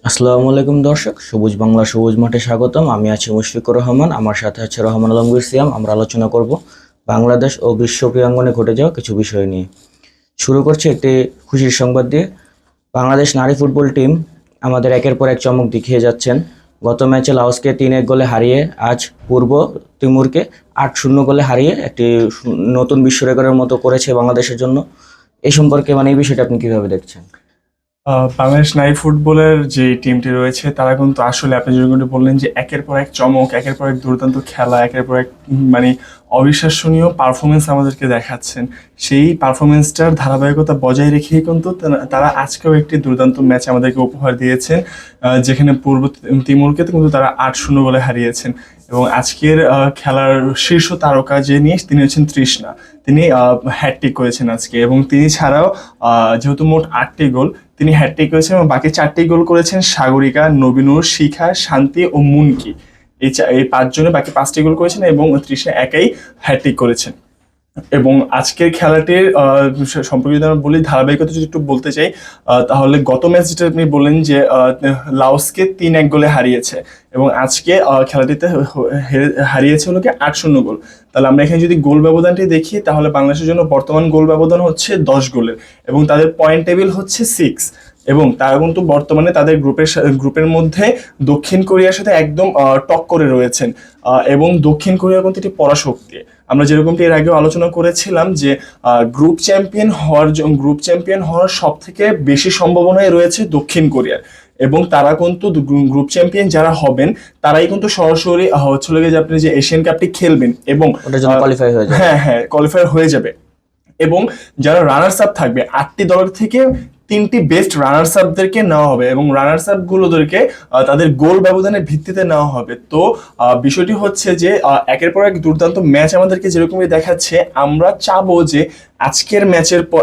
আসসালামু আলাইকুম দর্শক, সবুজ বাংলা সবুজ মাঠে স্বাগতম। আমি আছি মুশফিকুর রহমান, আমার সাথে আছে রহমান আলমগীর সিয়াম। আমরা আলোচনা করব বাংলাদেশ ও বিশ্ব ক্রীড়াঙ্গনে ঘটে যাওয়া কিছু বিষয় নিয়ে। শুরু করছি একটি খুশির সংবাদ দিয়ে। বাংলাদেশ নারী ফুটবল টিম আমাদের একের পর এক চমক দেখিয়ে যাচ্ছেন। গত ম্যাচে লাওসকে 3-1 গোলে হারিয়ে আজ পূর্ব তিমুরকে 8-0 গোলে হারিয়ে একটি নতুন বিশ্ব রেকর্ডের মতো করেছে বাংলাদেশের জন্য। এই সম্পর্কে এই বিষয়টা আপনি কিভাবে দেখছেন? বাংলাদেশ নারী ফুটবলের যে টিমটি রয়েছে তারা কিন্তু আসলে আপনি যেরকমটি বললেন যে একের পর এক চমক, একের পর এক দুর্দান্ত খেলা, একের পর এক মানে অবিশ্বাসনীয় পারফরমেন্স আমাদেরকে দেখাচ্ছেন। সেই পারফরমেন্সটার ধারাবাহিকতা বজায় রেখেই কিন্তু তারা আজকেও একটি দুর্দান্ত ম্যাচ আমাদেরকে উপহার দিয়েছেন, যেখানে পূর্ব তিমুরকে কিন্তু তারা 8-0 বলে হারিয়েছেন। এবং আজকের খেলার শীর্ষ তারকা যে নিয়ে তিনি হচ্ছেন তৃষ্ণা। তিনি হ্যাটট্রিক করেছেন আজকে, এবং তিনি ছাড়াও যেহেতু মোট 8টি গোল, তিনি হ্যাটট্রিক করেছেন এবং বাকি 4টি গোল করেছেন সাগরিকা, নবীনুর, শিখা, শান্তি ও মুনকি। এই 5 জনে বাকি 5টি গোল করেছেন এবং তৃষ্ণা একাই হ্যাটট্রিক করেছেন। এবং আজকের খেলাটির সম্পর্কে যদি আমরা বলি, ধারাবাহিকতা যদি একটু বলতে চাই, তাহলে গত ম্যাচ যেটা আপনি বললেন যে লাওসকে 3-1 গোলে হারিয়েছে, এবং আজকে খেলাটিতে হারিয়েছে হলো কি 8-0 গোল। তাহলে আমরা এখানে যদি গোল ব্যবধানটি দেখি, তাহলে বাংলাদেশের জন্য বর্তমান গোল ব্যবধান হচ্ছে 10 গোলের, এবং তাদের পয়েন্ট টেবিল হচ্ছে 6। এবং তারা কিন্তু বর্তমানে তাদের গ্রুপের মধ্যে দক্ষিণ কোরিয়ার সাথে একদম টক করে রয়েছেন। এবং দক্ষিণ কোরিয়া কিন্তু একটি পরাশক্তি। আমরা যেরকমটি এর আগেও আলোচনা করেছিলাম যে গ্রুপ চ্যাম্পিয়ন হওয়ার সব থেকে বেশি সম্ভাবনায় রয়েছে দক্ষিণ কোরিয়ার। এবং তারা কিন্তু গ্রুপ চ্যাম্পিয়ন যারা হবেন তারাই কিন্তু সরাসরি হচ্ছে যে আপনি যে এশিয়ান কাপটি খেলবেন, এবং ওটার জন্য কোয়ালিফাই হয়ে যাবে। হ্যাঁ, কোয়ালিফাই হয়ে যাবে। এবং যারা রানার্স আপ থাকবে 8টি দলের থেকে 3টি বেস্ট রানার্স আপদেরকে নেওয়া হবে, এবং রানার্স আপ গুলোদেরকে তাদের গোল ব্যবধানের ভিত্তিতে নেওয়া হবে। তো বিষয়টি হচ্ছে যে একের পর এক দুর্দান্ত ম্যাচ আমাদেরকে যেরকমই দেখাচ্ছে, আমরা চাবো যে আজকের ম্যাচের পর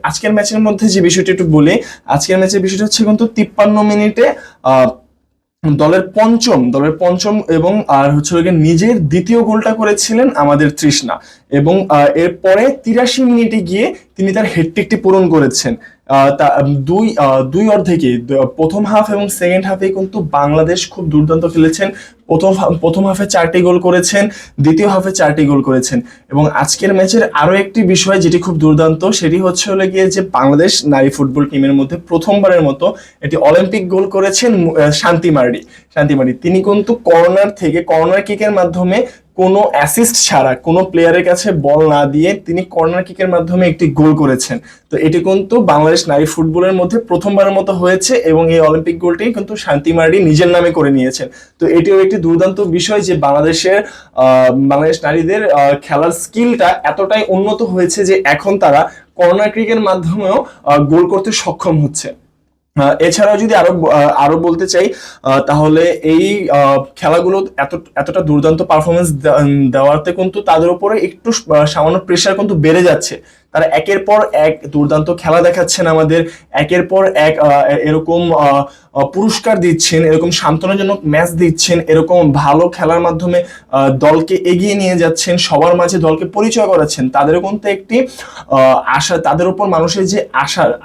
আজকের ম্যাচের মধ্যে যে বিষয়টি একটু বলি, আজকের ম্যাচের বিষয়টা হচ্ছে কিন্তু 53 মিনিটে দলের পঞ্চম এবং আর হচ্ছে নিজের দ্বিতীয় গোলটা করেছিলেন আমাদের তৃষ্ণা। এবং এরপরে 83 মিনিটে গিয়ে তিনি তার হ্যাটট্রিকটি পূরণ করেছেন। দুই অর্ধেকে, প্রথম হাফ এবং সেকেন্ড হাফে কিন্তু বাংলাদেশ খুব দুর্দান্ত খেলেছেন। প্রথম হাফে 4টি গোল করেছেন, দ্বিতীয় হাফে 4টি গোল করেছেন। এবং আজকের ম্যাচের আরো একটি বিষয় যেটি খুব দুর্দান্ত, সেটি হচ্ছে গিয়ে যে বাংলাদেশ নারী ফুটবল টিমের মধ্যে প্রথমবারের মতো একটি অলিম্পিক গোল করেছেন শান্তি মার্ডি। তিনি কিন্তু কর্নার কিকের মাধ্যমে কোনো অ্যাসিস্ট ছাড়া, কোনো প্লেয়ারের কাছে বল না দিয়ে তিনি কর্নার কিকের মাধ্যমে একটি গোল করেছেন। তো এটি কিন্তু বাংলাদেশ নারী ফুটবলের মধ্যে প্রথমবারের মতো হয়েছে, এবং এই অলিম্পিক গোলটি কিন্তু শান্তি মার্ডি নিজের নামে করে নিয়েছেন। তো এটিও একটি দুর্দান্ত বিষয় যে বাংলাদেশ নারীদের খেলার স্কিলটা এতটাই উন্নত হয়েছে যে এখন তারা কর্নার কিকের মাধ্যমেও গোল করতে সক্ষম হচ্ছে। এছাড়াও যদি আরো বলতে চাই, তাহলে এই খেলাগুলো এতটা দুর্দান্ত পারফরমেন্স দেওয়াতে কিন্তু তাদের উপরে একটু সামান্য প্রেশার কিন্তু বেড়ে যাচ্ছে। তারা একের পর এক দুর্দান্ত খেলা দেখাচ্ছেন আমাদের, একের পর এক এরকম পুরস্কার দিচ্ছেন, এরকম সান্ত্বনাজনক ম্যাচ দিচ্ছেন, এরকম ভালো খেলার মাধ্যমে দলকে এগিয়ে নিয়ে যাচ্ছেন, সবার মাঝে দলকে পরিচয় করাচ্ছেন। তাদেরও কিন্তু একটি আশা, তাদের উপর মানুষের যে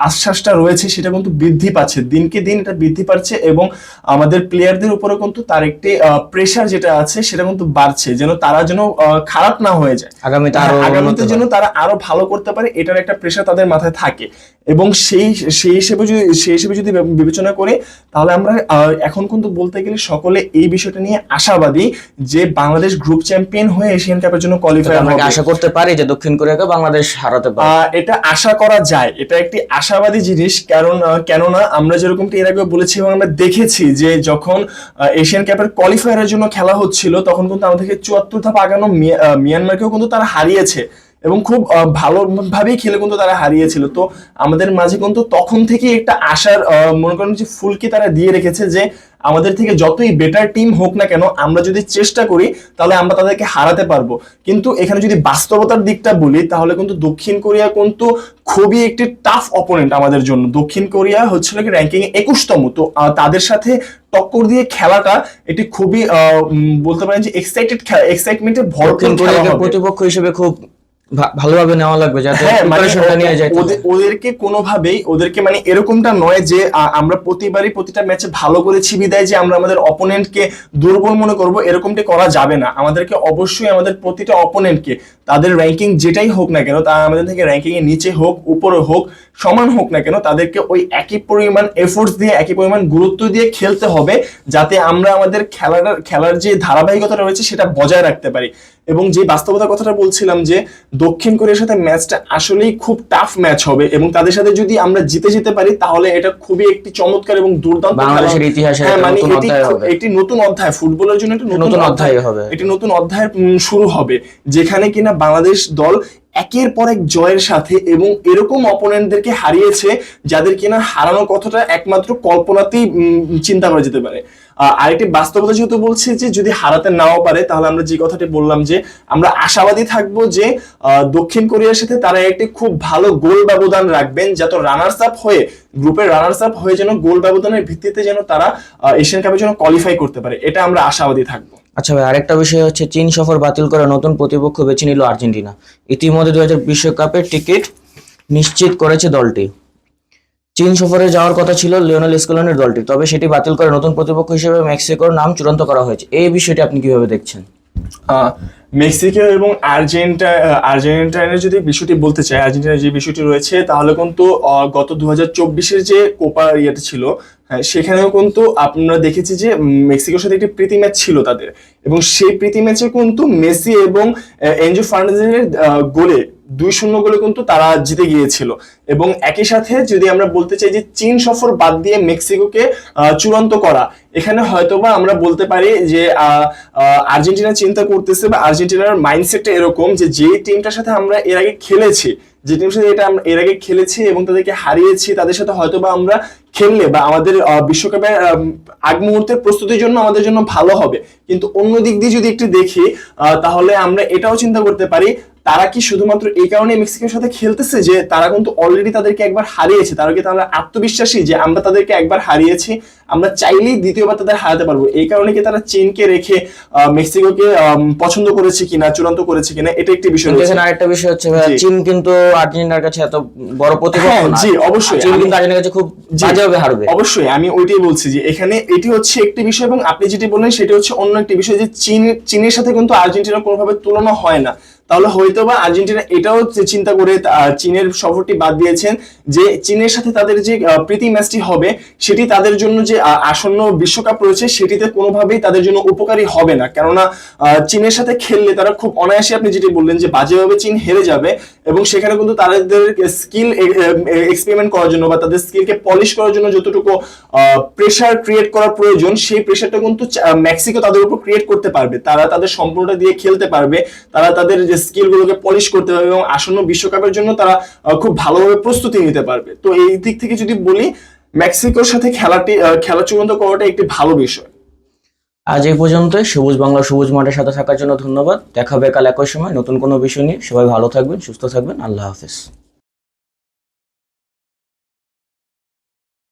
আশ্বাসটা রয়েছে সেটা কিন্তু বৃদ্ধি পাচ্ছে, দিনকে দিন এটা বৃদ্ধি পাচ্ছে। এবং আমাদের প্লেয়ারদের উপরে কিন্তু তার একটি প্রেশার যেটা আছে সেটা কিন্তু বাড়ছে, যেন তারা যেন খারাপ না হয়ে যায়, আগামীতে যেন তারা আরো ভালো করতে পারে, এটার একটা প্রেশার তাদের মাথায় থাকে। এবং সেই হিসেবে যদি বিবেচনা করি, তাহলে আমরা এখন কিন্তু বলতে গেলে সকলে এই বিষয়টা নিয়ে আশাবাদী যে বাংলাদেশ গ্রুপ চ্যাম্পিয়ন হয়ে এশিয়ান কাপের জন্য কোয়ালিফাই হবে। আমরা আশা করতে পারি যে দক্ষিণ কোরিয়াকে বাংলাদেশ হারাতে পারে। এটা আশা করা যায়, এটা একটি আশাবাদী জিনিস। কেননা আমরা যেরকমটি এর আগে বলেছি এবং আমরা দেখেছি যে যখন এশিয়ান কাপের কোয়ালিফায়ারের জন্য খেলা হচ্ছিল, তখন কিন্তু আমাদেরকে 74 ধাপ আগানো মিয়ানমারকেও কিন্তু তারা হারিয়েছে, এবং খুব ভালোভাবেই খেলে কিন্তু তারা হারিয়েছিল। তো আমাদের মাঝে কিন্তু তখন থেকেই একটা আশার মনে করেন যে ফুলকি তারা দিয়ে রেখেছে যে আমাদের থেকে যতই বেটার টিম হোক না কেন, আমরা যদি চেষ্টা করি তাহলে আমরা তাদেরকে হারাতে পারবো। কিন্তু এখানে যদি বাস্তবতার দিকটা বলি, তাহলে কিন্তু দক্ষিণ কোরিয়া কিন্তু খুবই একটি টাফ অপোনেন্ট আমাদের জন্য। দক্ষিণ কোরিয়া হচ্ছিল কি র্যাঙ্কিং এ 21তম। তো তাদের সাথে টক্কর দিয়ে খেলাটা এটি খুবই বলতে পারেন যে এক্সাইটমেন্টে ভরপুর প্রতিপক্ষ হিসেবে খুব ভালোভাবে নেওয়া লাগবে যাতে হ্যাঁ, মানে প্রিপারেশনটা নিয়ে যায়। ওদেরকে কোনোভাবেই ওদেরকে মানে এরকমটা নয় যে আমরা প্রতিবারই প্রতিটা ম্যাচে ভালো করেছি বিদায় যে আমরা আমাদের অপোনেন্টকে দুর্বল মনে করব, এরকমটা করা যাবে না। আমাদেরকে অবশ্যই আমাদের প্রতিটা অপোনেন্টকে তাদের র্যাঙ্কিং যেটাই হোক না কেন, তারা আমাদের থেকে র্যাঙ্কিং এর নিচে হোক উপরে হোক সমান হোক না কেন, তাদেরকে ওই একই পরিমাণ এফোর্টস দিয়ে একই পরিমাণ গুরুত্ব দিয়ে খেলতে হবে, যাতে আমরা আমাদের খেলার যে ধারাবাহিকতাটা রয়েছে সেটা বজায় রাখতে পারি। এবং যে বাস্তবতার কথাটা বলছিলাম যে দক্ষিণ কোরিয়ার সাথে ম্যাচটা আসলেই খুব টাফ ম্যাচ হবে, এবং তাদের সাথে যদি আমরা জিতে যেতে পারি তাহলে এটা খুবই একটি চমৎকার এবং দুর্দান্ত বাংলাদেশের ইতিহাসে মানে নতুন অধ্যায় হবে। একটি নতুন অধ্যায়, ফুটবলের জন্য একটা নতুন অধ্যায় হবে, একটি নতুন অধ্যায় শুরু হবে, যেখানে কিনা বাংলাদেশ দল একের পর এক জয়ের সাথে এবং এরকম অপোনেন্টদেরকে হারিয়েছে যাদের কিনা হারানোর কথাটা একমাত্র কল্পনাতেই চিন্তা করা যেতে পারে। আরেকটি বাস্তবতা যেহেতু বলছে যে যদি হারাতে নাও পারে, তাহলে আমরা যে কথাটি বললাম যে আমরা আশাবাদী থাকবো যে দক্ষিণ কোরিয়ার সাথে তারা একটি খুব ভালো গোল ব্যবধান রাখবেন, যাতে রানার্স আপ হয়ে গ্রুপের রানার্স আপ হয়ে যেন গোল ব্যবধানের ভিত্তিতে যেন তারা এশিয়ান কাপের জন্য কোয়ালিফাই করতে পারে, এটা আমরা আশাবাদী থাকবো। আচ্ছা ভাই, আরেকটা বিষয় হচ্ছে চীন সফর বাতিল করে নতুন প্রতিপক্ষ বেছে নিল আর্জেন্টিনা। ইতিমধ্যে 2000 বিশ্বকাপের টিকিট নিশ্চিত করেছে দলটি। চীন সফরে যাওয়ার কথা ছিল লিওনেল স্কেলনের দলটি, তবে সেটি বাতিল করে নতুন প্রতিপক্ষ হিসেবে মেক্সিকোর নাম চূড়ান্ত করা হয়েছে। এই বিষয়টি আপনি কিভাবে দেখছেন? মেক্সিকো এবং আর্জেন্টিনার যদি বিষয়টি বলতে চাই, আর্জেন্টিনার যে বিষয়টি রয়েছে, তাহলে কিন্তু গত 2024-এর যে কোপা ইয়েটা ছিল, হ্যাঁ, সেখানেও কিন্তু আপনারা দেখেছি যে মেক্সিকোর সাথে একটি প্রীতি ম্যাচ ছিল তাদের, এবং সেই প্রীতি ম্যাচে কিন্তু মেসি এবং এনজো ফার্নান্দেজের গোলে 2-0 গোলে কিন্তু তারা জিতে গিয়েছিল। এবং একই সাথে যদি আমরা বলতে চাই যে চীন সফর বাদ দিয়ে মেক্সিকোকে চূড়ান্ত করা, এখানে হয়তোবা আমরা বলতে পারি যে আর্জেন্টিনা চিন্তা করতেছে বা আর্জেন্টিনার মাইন্ডসেটটা এরকম যে টিমটার সাথে আমরা এর আগে খেলেছি, যে টিমের সাথে এটা আমরা এর আগে খেলেছি এবং তাদেরকে হারিয়েছি, তাদের সাথে হয়তোবা আমরা খেললে বা আমাদের বিশ্বকাপের আগ মুহূর্তের প্রস্তুতির জন্য আমাদের জন্য ভালো হবে। কিন্তু অন্য দিক দিয়ে যদি একটু দেখি, তাহলে আমরা এটাও চিন্তা করতে পারি তারা কি শুধুমাত্র এই কারণে মেক্সিকোর সাথে খেলতেছে যে তারা কিন্তু অলরেডি তাদেরকে একবার হারিয়েছে, তারা কি তাহলে আত্মবিশ্বাসী যে আমরা তাদেরকে একবার হারিয়েছি, আমরা চাইলেই দ্বিতীয়বার তাদের হারাতে পারবো, এই কারণে কি তারা চীনকে রেখে মেক্সিকোকে পছন্দ করেছে কিনা, চূড়ান্ত করেছে কিনা, এটা একটি বিষয়। এখানে আরেকটা বিষয় হচ্ছে চীন কিন্তু আর্জেন্টিনার কাছে এত বড় প্রতিপক্ষ না। জি অবশ্যই, চীন কিন্তু আর্জেন্টিনার কাছে খুব বাজেভাবে হারবে। অবশ্যই আমি ওইটাই বলছি যে এখানে এটি হচ্ছে একটি বিষয়, এবং আপনি যেটি বললেন সেটা হচ্ছে অন্য একটি বিষয়, যে চীনের সাথে কিন্তু আর্জেন্টিনার কোনোভাবে তুলনা হয় না। তাহলে হয়তোবা আর্জেন্টিনা এটাও চিন্তা করে চীনের সফরটি বাদ দিয়েছেন, যে চীনের সাথে তাদের যে প্রীতি ম্যাচটি হবে সেটি তাদের জন্য যে আসন্ন বিশ্বকাপ রয়েছে সেটিতে কোনোভাবেই তাদের জন্য উপকারী হবে না। কেননা চীনের সাথে খেললে তারা খুব অনায়াসে, আপনি যেটি বললেন যে বাজেভাবে চীন হেরে যাবে, এবং সেখানে কিন্তু তাদের স্কিল এক্সপেরিমেন্ট করার জন্য বা তাদের স্কিলকে পলিশ করার জন্য যতটুকু প্রেশার ক্রিয়েট করার প্রয়োজন, সেই প্রেশারটা কিন্তু মেক্সিকো তাদের উপর ক্রিয়েট করতে পারবে। তারা তাদের সম্পূর্ণটা দিয়ে খেলতে পারবে, তারা তাদের যে স্কিলগুলোকে পলিশ করতে পারবে, এবং আসন্ন বিশ্বকাপের জন্য তারা খুব ভালোভাবে প্রস্তুতি নিতে পারবে। তো এই দিক থেকে যদি বলি, মেক্সিকোর সাথে খেলা চূড়ান্ত করাটা একটি ভালো বিষয়। আজ এই পর্যন্ত। সবুজ বাংলা সবুজ মাঠের সাথে থাকার জন্য ধন্যবাদ। দেখা হবে কাল একই সময় নতুন কোনো বিষয় নিয়ে। সবাই ভালো থাকবেন, সুস্থ থাকবেন। আল্লাহ হাফেজ।